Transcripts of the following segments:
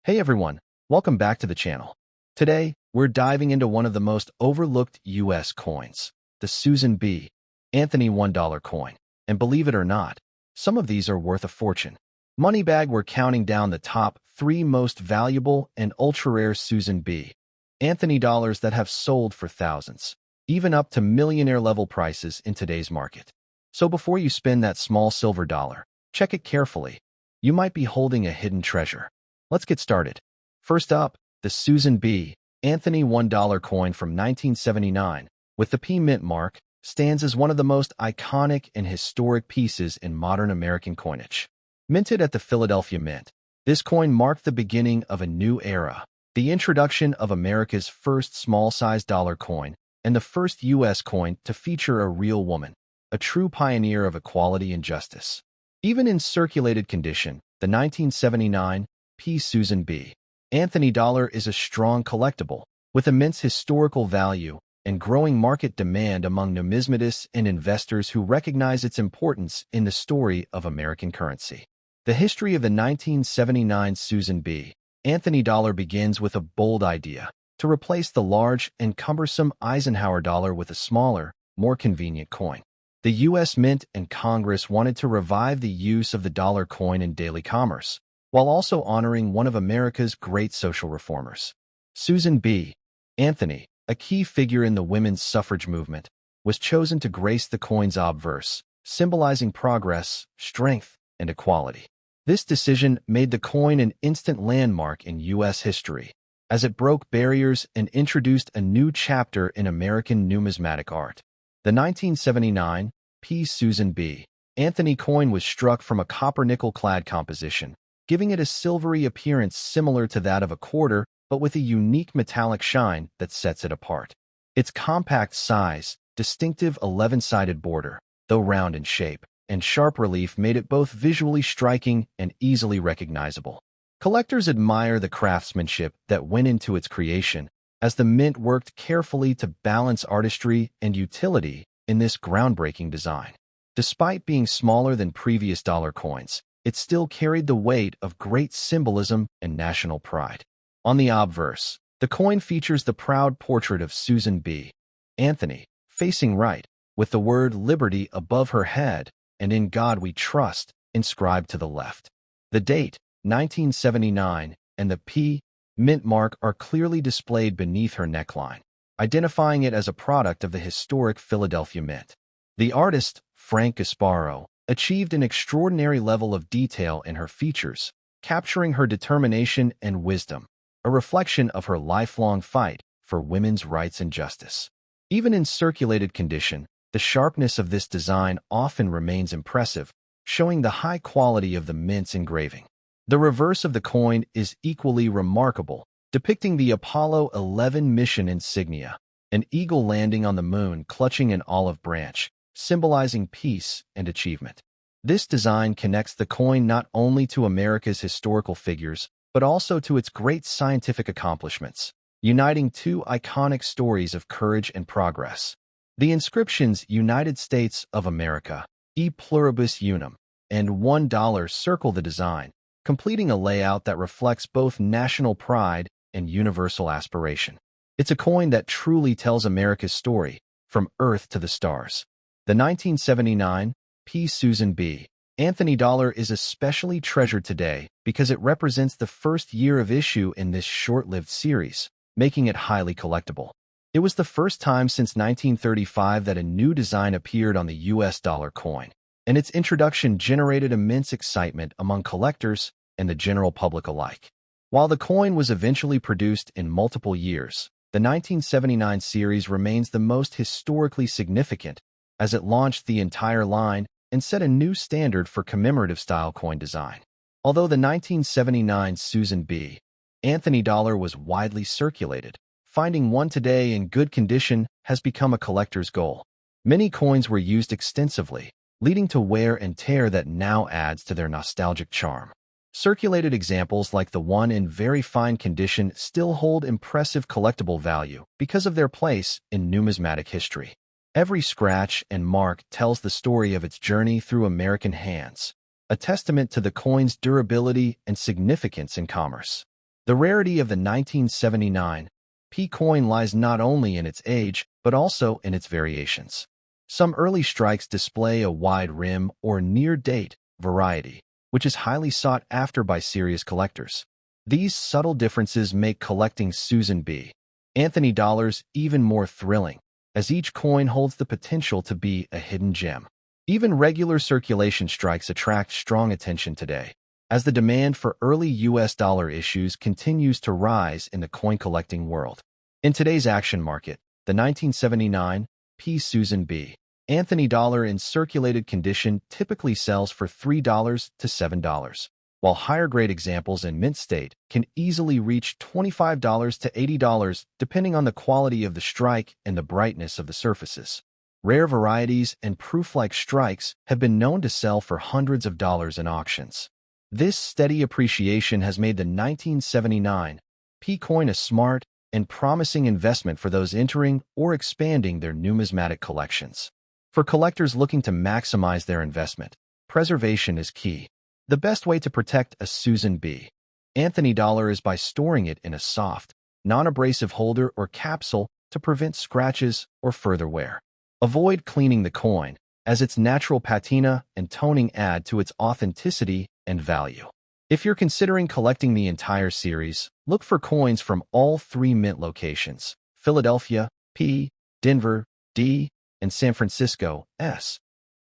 Hey everyone, welcome back to the channel. Today, we're diving into one of the most overlooked US coins, the Susan B. Anthony $1 coin. And believe it or not, some of these are worth a fortune. Moneybag, we're counting down the top 3 most valuable and ultra-rare Susan B. Anthony dollars that have sold for thousands, even up to millionaire-level prices in today's market. So before you spend that small silver dollar, check it carefully. You might be holding a hidden treasure. Let's get started. First up, the Susan B. Anthony $1 coin from 1979, with the P mint mark, stands as one of the most iconic and historic pieces in modern American coinage. Minted at the Philadelphia Mint, this coin marked the beginning of a new era, the introduction of America's first small-sized dollar coin, and the first U.S. coin to feature a real woman, a true pioneer of equality and justice. Even in circulated condition, the 1979 P. Susan B. Anthony dollar is a strong collectible, with immense historical value and growing market demand among numismatists and investors who recognize its importance in the story of American currency. The history of the 1979 Susan B. Anthony dollar begins with a bold idea to replace the large and cumbersome Eisenhower dollar with a smaller, more convenient coin. The U.S. Mint and Congress wanted to revive the use of the dollar coin in daily commerce, while also honoring one of America's great social reformers. Susan B. Anthony, a key figure in the women's suffrage movement, was chosen to grace the coin's obverse, symbolizing progress, strength, and equality. This decision made the coin an instant landmark in U.S. history, as it broke barriers and introduced a new chapter in American numismatic art. The 1979 P. Susan B. Anthony coin was struck from a copper-nickel-clad composition, giving it a silvery appearance similar to that of a quarter, but with a unique metallic shine that sets it apart. Its compact size, distinctive 11-sided border, though round in shape, and sharp relief made it both visually striking and easily recognizable. Collectors admire the craftsmanship that went into its creation, as the mint worked carefully to balance artistry and utility in this groundbreaking design. Despite being smaller than previous dollar coins, it still carried the weight of great symbolism and national pride. On the obverse, the coin features the proud portrait of Susan B. Anthony, facing right, with the word liberty above her head and in God we trust inscribed to the left. The date, 1979, and the P. mint mark are clearly displayed beneath her neckline, identifying it as a product of the historic Philadelphia Mint. The artist, Frank Gasparo, achieved an extraordinary level of detail in her features, capturing her determination and wisdom, a reflection of her lifelong fight for women's rights and justice. Even in circulated condition, the sharpness of this design often remains impressive, showing the high quality of the mint's engraving. The reverse of the coin is equally remarkable, depicting the Apollo 11 mission insignia, an eagle landing on the moon clutching an olive branch, symbolizing peace and achievement. This design connects the coin not only to America's historical figures, but also to its great scientific accomplishments, uniting two iconic stories of courage and progress. The inscriptions United States of America, E Pluribus Unum, and $1 circle the design, completing a layout that reflects both national pride and universal aspiration. It's a coin that truly tells America's story, from Earth to the stars. The 1979 P. Susan B. Anthony dollar is especially treasured today because it represents the first year of issue in this short-lived series, making it highly collectible. It was the first time since 1935 that a new design appeared on the U.S. dollar coin, and its introduction generated immense excitement among collectors and the general public alike. While the coin was eventually produced in multiple years, the 1979 series remains the most historically significant, as it launched the entire line and set a new standard for commemorative-style coin design. Although the 1979 Susan B. Anthony dollar was widely circulated, finding one today in good condition has become a collector's goal. Many coins were used extensively, leading to wear and tear that now adds to their nostalgic charm. Circulated examples like the one in very fine condition still hold impressive collectible value because of their place in numismatic history. Every scratch and mark tells the story of its journey through American hands, a testament to the coin's durability and significance in commerce. The rarity of the 1979 P coin lies not only in its age, but also in its variations. Some early strikes display a wide rim or near-date variety, which is highly sought after by serious collectors. These subtle differences make collecting Susan B. Anthony dollars even more thrilling, as each coin holds the potential to be a hidden gem. Even regular circulation strikes attract strong attention today, as the demand for early US dollar issues continues to rise in the coin collecting world. In today's action market, the 1979 P. Susan B. Anthony dollar in circulated condition typically sells for $3 to $7, while higher-grade examples in mint state can easily reach $25 to $80 depending on the quality of the strike and the brightness of the surfaces. Rare varieties and proof-like strikes have been known to sell for hundreds of dollars in auctions. This steady appreciation has made the 1979 P coin a smart and promising investment for those entering or expanding their numismatic collections. For collectors looking to maximize their investment, preservation is key. The best way to protect a Susan B. Anthony dollar is by storing it in a soft, non-abrasive holder or capsule to prevent scratches or further wear. Avoid cleaning the coin, as its natural patina and toning add to its authenticity and value. If you're considering collecting the entire series, look for coins from all three mint locations: Philadelphia, P, Denver, D, and San Francisco, S,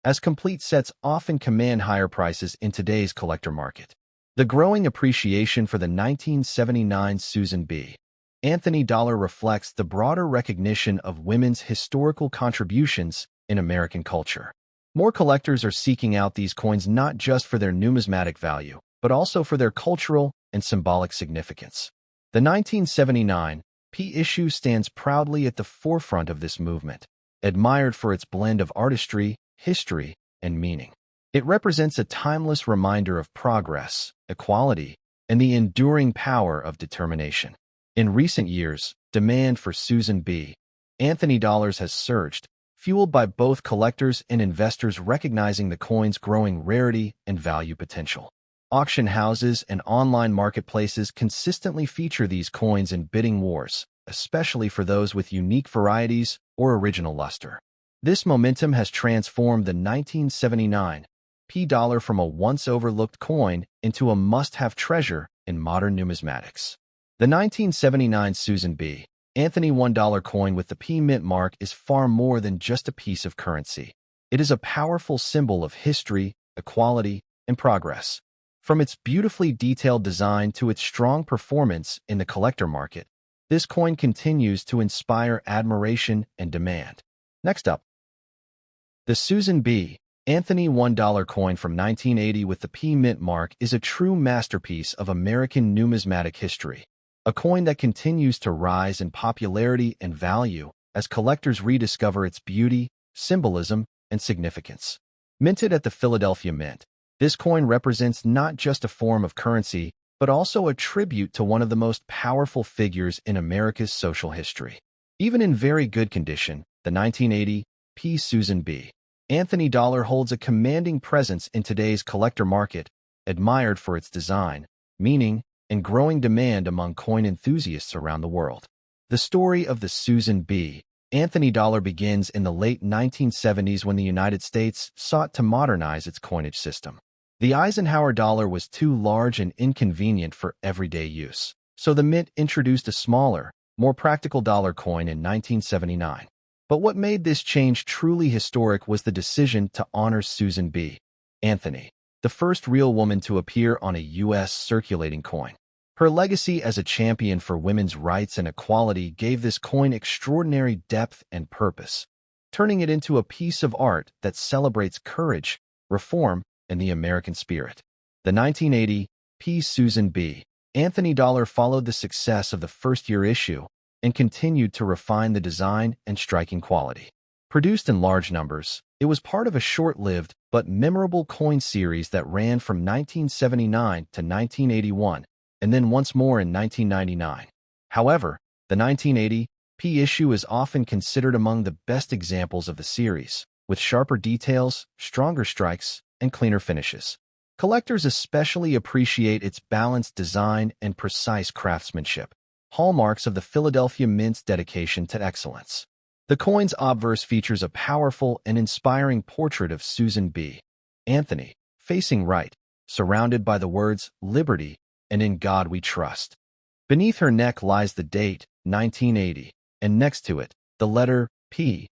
as complete sets often command higher prices in today's collector market. The growing appreciation for the 1979 Susan B. Anthony dollar reflects the broader recognition of women's historical contributions in American culture. More collectors are seeking out these coins not just for their numismatic value, but also for their cultural and symbolic significance. The 1979 P issue stands proudly at the forefront of this movement, admired for its blend of artistry, history, and meaning. It represents a timeless reminder of progress, equality, and the enduring power of determination. In recent years, demand for Susan B. Anthony dollars has surged, fueled by both collectors and investors recognizing the coin's growing rarity and value potential. Auction houses and online marketplaces consistently feature these coins in bidding wars, especially for those with unique varieties or original luster. This momentum has transformed the 1979 P dollar from a once-overlooked coin into a must-have treasure in modern numismatics. The 1979 Susan B. Anthony $1 coin with the P mint mark is far more than just a piece of currency. It is a powerful symbol of history, equality, and progress. From its beautifully detailed design to its strong performance in the collector market, this coin continues to inspire admiration and demand. Next up, the Susan B. Anthony $1 coin from 1980 with the P mint mark is a true masterpiece of American numismatic history, a coin that continues to rise in popularity and value as collectors rediscover its beauty, symbolism, and significance. Minted at the Philadelphia Mint, this coin represents not just a form of currency, but also a tribute to one of the most powerful figures in America's social history. Even in very good condition, the 1980 P. Susan B. Anthony dollar holds a commanding presence in today's collector market, admired for its design, meaning, and growing demand among coin enthusiasts around the world. The story of the Susan B. Anthony dollar begins in the late 1970s when the United States sought to modernize its coinage system. The Eisenhower dollar was too large and inconvenient for everyday use, so the Mint introduced a smaller, more practical dollar coin in 1979. But what made this change truly historic was the decision to honor Susan B. Anthony, the first real woman to appear on a U.S. circulating coin. Her legacy as a champion for women's rights and equality gave this coin extraordinary depth and purpose, turning it into a piece of art that celebrates courage, reform, and the American spirit. The 1980 P. Susan B. Anthony dollar followed the success of the first-year issue and continued to refine the design and striking quality. Produced in large numbers, it was part of a short-lived but memorable coin series that ran from 1979 to 1981, and then once more in 1999. However, the 1980 P issue is often considered among the best examples of the series, with sharper details, stronger strikes, and cleaner finishes. Collectors especially appreciate its balanced design and precise craftsmanship, hallmarks of the Philadelphia Mint's dedication to excellence. The coin's obverse features a powerful and inspiring portrait of Susan B. Anthony, facing right, surrounded by the words "Liberty" and "In God We Trust." Beneath her neck lies the date, 1980, and next to it, the letter P,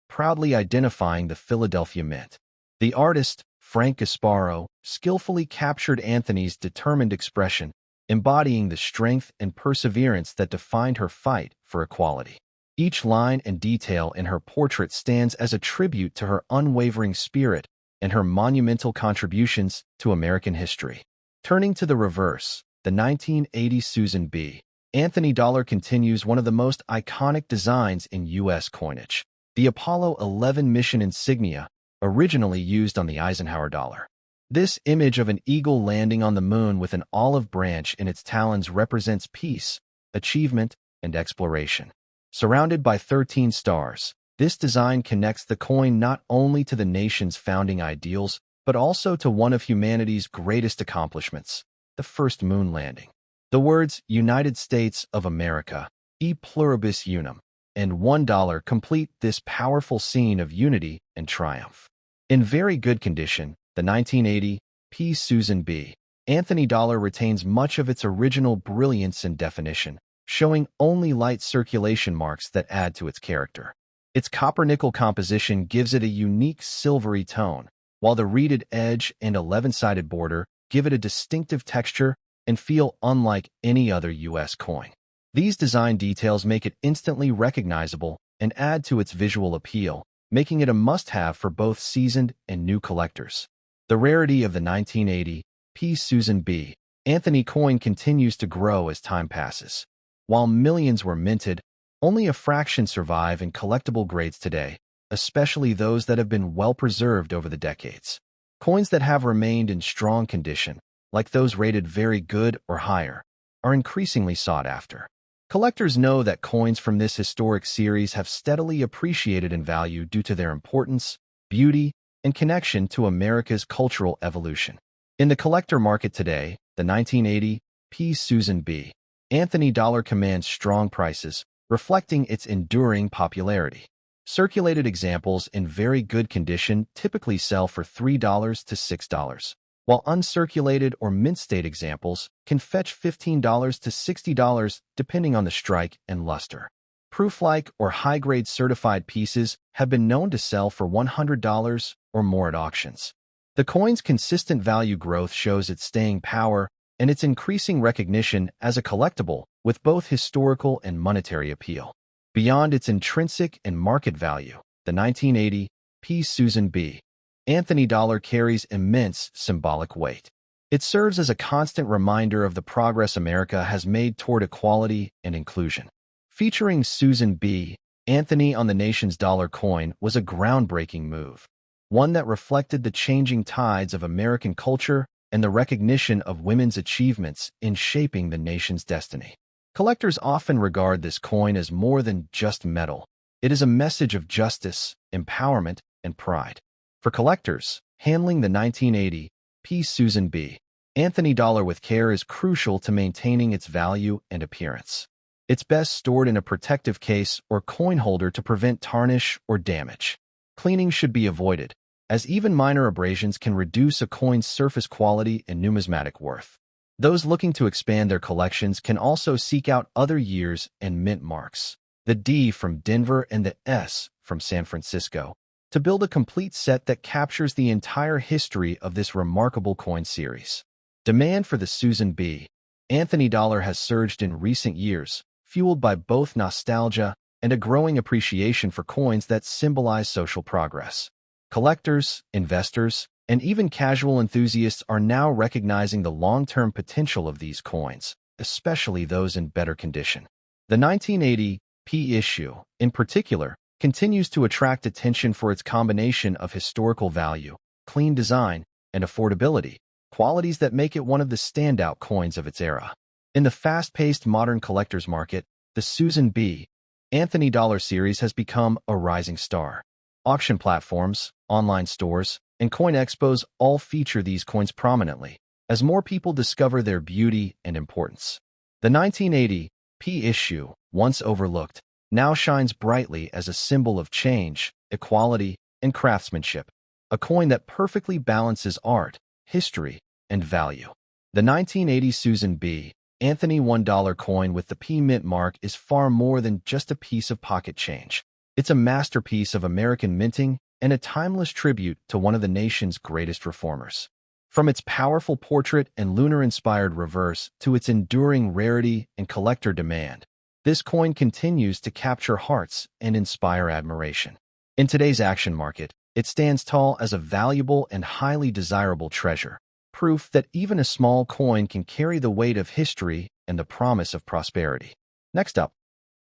proudly identifying the Philadelphia Mint. The artist, Frank Gasparo, skillfully captured Anthony's determined expression, embodying the strength and perseverance that defined her fight for equality. Each line and detail in her portrait stands as a tribute to her unwavering spirit and her monumental contributions to American history. Turning to the reverse, the 1980 Susan B. Anthony dollar continues one of the most iconic designs in U.S. coinage. The Apollo 11 mission insignia, originally used on the Eisenhower dollar. This image of an eagle landing on the moon with an olive branch in its talons represents peace, achievement, and exploration. Surrounded by 13 stars, this design connects the coin not only to the nation's founding ideals, but also to one of humanity's greatest accomplishments, the first moon landing. The words United States of America, e pluribus unum, and $1 complete this powerful scene of unity and triumph. In very good condition, the 1980 P. Susan B. Anthony dollar retains much of its original brilliance and definition, showing only light circulation marks that add to its character. Its copper-nickel composition gives it a unique silvery tone, while the reeded edge and 11-sided border give it a distinctive texture and feel unlike any other U.S. coin. These design details make it instantly recognizable and add to its visual appeal, making it a must-have for both seasoned and new collectors. The rarity of the 1980 P. Susan B. Anthony coin continues to grow as time passes. While millions were minted, only a fraction survive in collectible grades today, especially those that have been well preserved over the decades. Coins that have remained in strong condition, like those rated very good or higher, are increasingly sought after. Collectors know that coins from this historic series have steadily appreciated in value due to their importance, beauty, and connection to America's cultural evolution. In the collector market today, the 1980 P. Susan B. Anthony dollar commands strong prices, reflecting its enduring popularity. Circulated examples in very good condition typically sell for $3 to $6, while uncirculated or mint-state examples can fetch $15 to $60 depending on the strike and luster. Proof-like or high-grade certified pieces have been known to sell for $100 or more at auctions. The coin's consistent value growth shows its staying power and its increasing recognition as a collectible with both historical and monetary appeal. Beyond its intrinsic and market value, the 1980 P. Susan B. Anthony dollar carries immense symbolic weight. It serves as a constant reminder of the progress America has made toward equality and inclusion. Featuring Susan B. Anthony on the nation's dollar coin was a groundbreaking move, one that reflected the changing tides of American culture and the recognition of women's achievements in shaping the nation's destiny. Collectors often regard this coin as more than just metal. It is a message of justice, empowerment, and pride. For collectors, handling the 1980 P. Susan B. Anthony dollar with care is crucial to maintaining its value and appearance. It's best stored in a protective case or coin holder to prevent tarnish or damage. Cleaning should be avoided, as even minor abrasions can reduce a coin's surface quality and numismatic worth. Those looking to expand their collections can also seek out other years and mint marks, the D from Denver and the S from San Francisco, to build a complete set that captures the entire history of this remarkable coin series. Demand for the Susan B. Anthony dollar has surged in recent years, fueled by both nostalgia and a growing appreciation for coins that symbolize social progress. Collectors, investors, and even casual enthusiasts are now recognizing the long-term potential of these coins, especially those in better condition. The 1980 P issue, in particular, continues to attract attention for its combination of historical value, clean design, and affordability, qualities that make it one of the standout coins of its era. In the fast-paced modern collector's market, the Susan B. Anthony dollar series has become a rising star. Auction platforms, online stores, and coin expos all feature these coins prominently, as more people discover their beauty and importance. The 1980 P issue, once overlooked, now shines brightly as a symbol of change, equality, and craftsmanship, a coin that perfectly balances art, history, and value. The 1980 Susan B. Anthony $1 coin with the P mint mark is far more than just a piece of pocket change. It's a masterpiece of American minting and a timeless tribute to one of the nation's greatest reformers. From its powerful portrait and lunar-inspired reverse to its enduring rarity and collector demand, this coin continues to capture hearts and inspire admiration. In today's action market, it stands tall as a valuable and highly desirable treasure, proof that even a small coin can carry the weight of history and the promise of prosperity. Next up,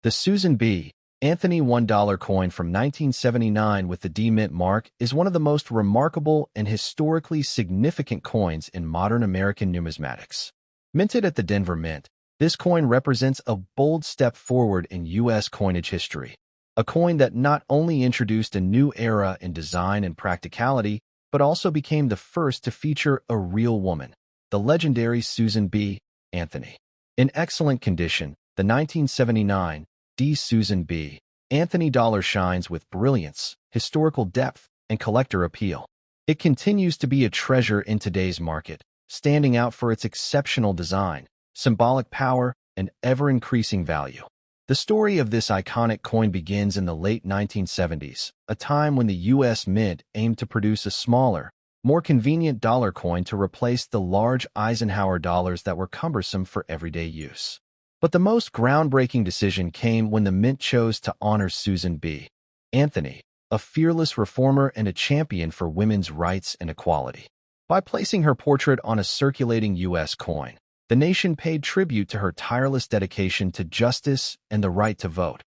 the Susan B. Anthony $1 coin from 1979 with the D mint mark is one of the most remarkable and historically significant coins in modern American numismatics. Minted at the Denver Mint, this coin represents a bold step forward in U.S. coinage history, a coin that not only introduced a new era in design and practicality, but also became the first to feature a real woman, the legendary Susan B. Anthony. In excellent condition, the 1979 D. Susan B. Anthony dollar shines with brilliance, historical depth, and collector appeal. It continues to be a treasure in today's market, standing out for its exceptional design, symbolic power, and ever-increasing value. The story of this iconic coin begins in the late 1970s, a time when the U.S. Mint aimed to produce a smaller, more convenient dollar coin to replace the large Eisenhower dollars that were cumbersome for everyday use. But the most groundbreaking decision came when the Mint chose to honor Susan B. Anthony, a fearless reformer and a champion for women's rights and equality. By placing her portrait on a circulating U.S. coin, the nation paid tribute to her tireless dedication to justice and the right to vote,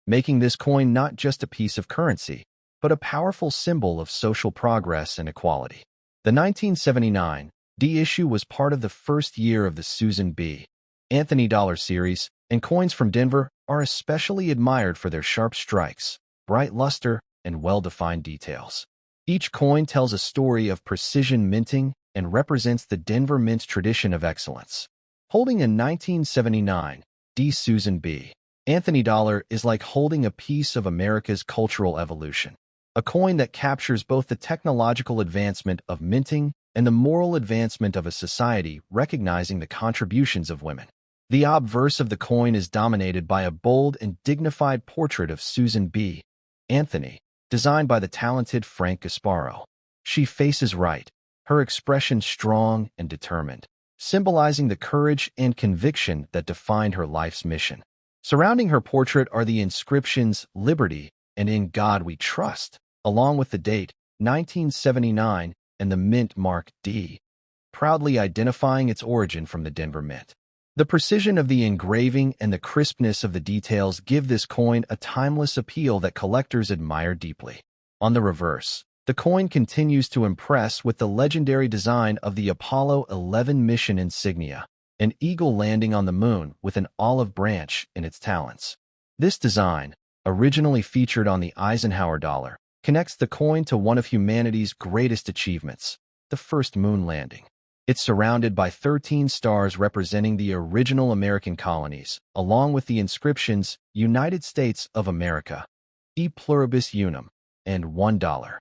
making this coin not just a piece of currency, but a powerful symbol of social progress and equality. The 1979 D issue was part of the first year of the Susan B. Anthony dollar series, and coins from Denver are especially admired for their sharp strikes, bright luster, and well-defined details. Each coin tells a story of precision minting and represents the Denver Mint's tradition of excellence. Holding a 1979 D. Susan B. Anthony dollar is like holding a piece of America's cultural evolution, a coin that captures both the technological advancement of minting and the moral advancement of a society recognizing the contributions of women. The obverse of the coin is dominated by a bold and dignified portrait of Susan B. Anthony, designed by the talented Frank Gasparo. She faces right, her expression strong and determined, symbolizing the courage and conviction that defined her life's mission. Surrounding her portrait are the inscriptions "Liberty" and "In God We Trust," along with the date 1979 and the mint mark D, proudly identifying its origin from the Denver Mint. The precision of the engraving and the crispness of the details give this coin a timeless appeal that collectors admire deeply. On the reverse, the coin continues to impress with the legendary design of the Apollo 11 mission insignia, an eagle landing on the moon with an olive branch in its talons. This design, originally featured on the Eisenhower dollar, connects the coin to one of humanity's greatest achievements, the first moon landing. It's surrounded by 13 stars representing the original American colonies, along with the inscriptions United States of America, E Pluribus Unum, and $1.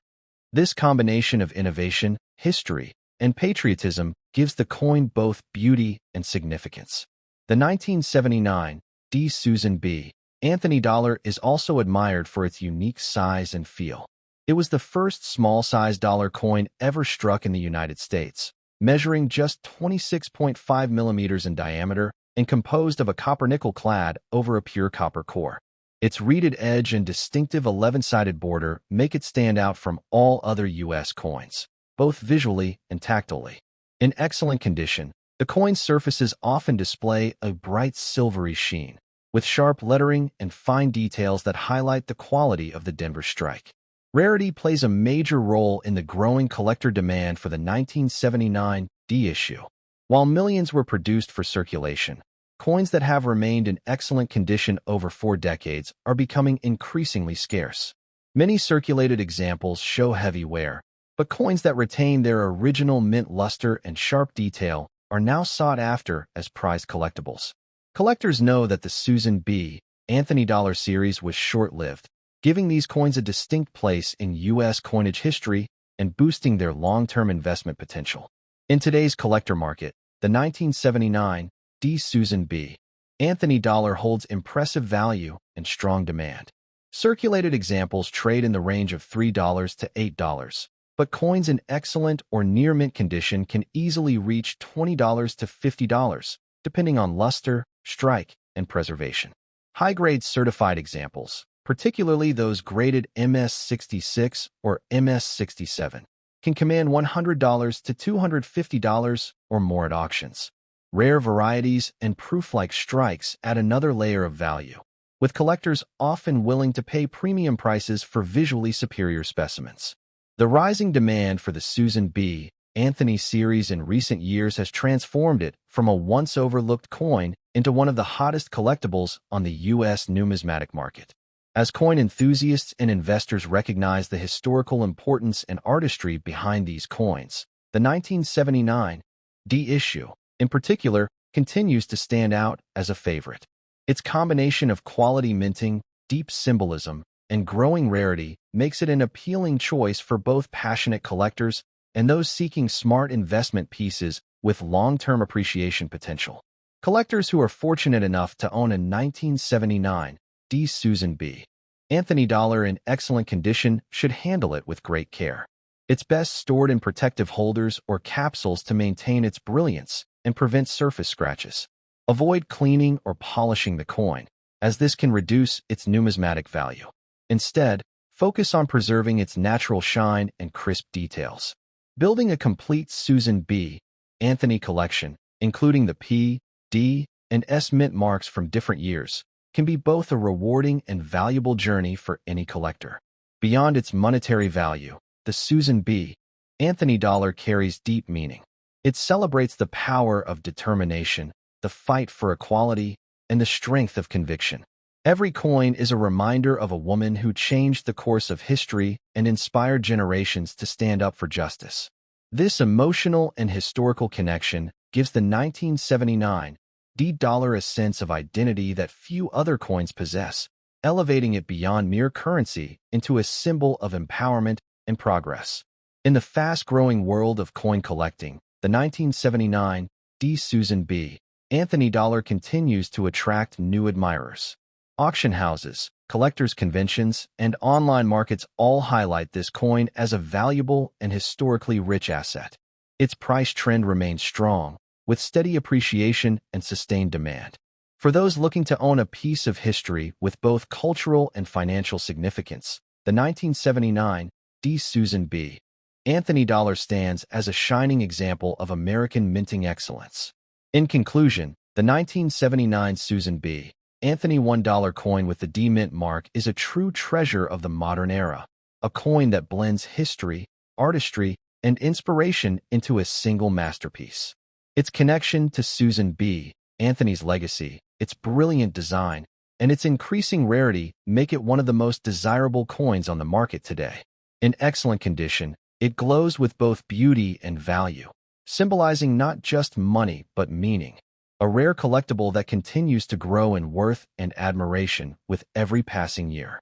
This combination of innovation, history, and patriotism gives the coin both beauty and significance. The 1979 D. Susan B. Anthony dollar is also admired for its unique size and feel. It was the first small-size dollar coin ever struck in the United States, measuring just 26.5 millimeters in diameter and composed of a copper-nickel clad over a pure copper core. Its reeded edge and distinctive 11-sided border make it stand out from all other U.S. coins, both visually and tactilely. In excellent condition, the coin's surfaces often display a bright silvery sheen, with sharp lettering and fine details that highlight the quality of the Denver strike. Rarity plays a major role in the growing collector demand for the 1979 D issue. While millions were produced for circulation, coins that have remained in excellent condition over 4 decades are becoming increasingly scarce. Many circulated examples show heavy wear, But coins that retain their original mint luster and sharp detail are now sought after as prized collectibles. Collectors know that the Susan B. Anthony Dollar series was short-lived, giving these coins a distinct place in U.S. coinage history and boosting their long-term investment potential. In today's collector market, the 1979 D. Susan B. Anthony Dollar holds impressive value and strong demand. Circulated examples trade in the range of $3 to $8, but coins in excellent or near-mint condition can easily reach $20 to $50, depending on luster, strike, and preservation. High-grade certified examples, particularly those graded MS-66 or MS-67, can command $100 to $250 or more at auctions. Rare varieties and proof-like strikes add another layer of value, with collectors often willing to pay premium prices for visually superior specimens. The rising demand for the Susan B. Anthony series in recent years has transformed it from a once-overlooked coin into one of the hottest collectibles on the U.S. numismatic market. As coin enthusiasts and investors recognize the historical importance and artistry behind these coins, the 1979 D issue, in particular, continues to stand out as a favorite. Its combination of quality minting, deep symbolism, and growing rarity makes it an appealing choice for both passionate collectors and those seeking smart investment pieces with long-term appreciation potential. Collectors who are fortunate enough to own a 1979 D. Susan B. Anthony Dollar in excellent condition should handle it with great care. It's best stored in protective holders or capsules to maintain its brilliance and prevent surface scratches. Avoid cleaning or polishing the coin, as this can reduce its numismatic value. Instead, focus on preserving its natural shine and crisp details. Building a complete Susan B. Anthony collection, including the P, D, and S mint marks from different years, can be both a rewarding and valuable journey for any collector. Beyond its monetary value, the Susan B. Anthony Dollar carries deep meaning. It celebrates the power of determination, the fight for equality, and the strength of conviction. Every coin is a reminder of a woman who changed the course of history and inspired generations to stand up for justice. This emotional and historical connection gives the 1979 D dollar a sense of identity that few other coins possess, elevating it beyond mere currency into a symbol of empowerment and progress. In the fast-growing world of coin collecting, the 1979 D. Susan B. Anthony Dollar continues to attract new admirers. Auction houses, collectors' conventions, and online markets all highlight this coin as a valuable and historically rich asset. Its price trend remains strong, with steady appreciation and sustained demand. For those looking to own a piece of history with both cultural and financial significance, the 1979 D. Susan B. Anthony Dollar stands as a shining example of American minting excellence. In conclusion, the 1979 Susan B. Anthony $1 coin with the D mint mark is a true treasure of the modern era, a coin that blends history, artistry, and inspiration into a single masterpiece. Its connection to Susan B. Anthony's legacy, its brilliant design, and its increasing rarity make it one of the most desirable coins on the market today. In excellent condition, it glows with both beauty and value, symbolizing not just money but meaning, a rare collectible that continues to grow in worth and admiration with every passing year.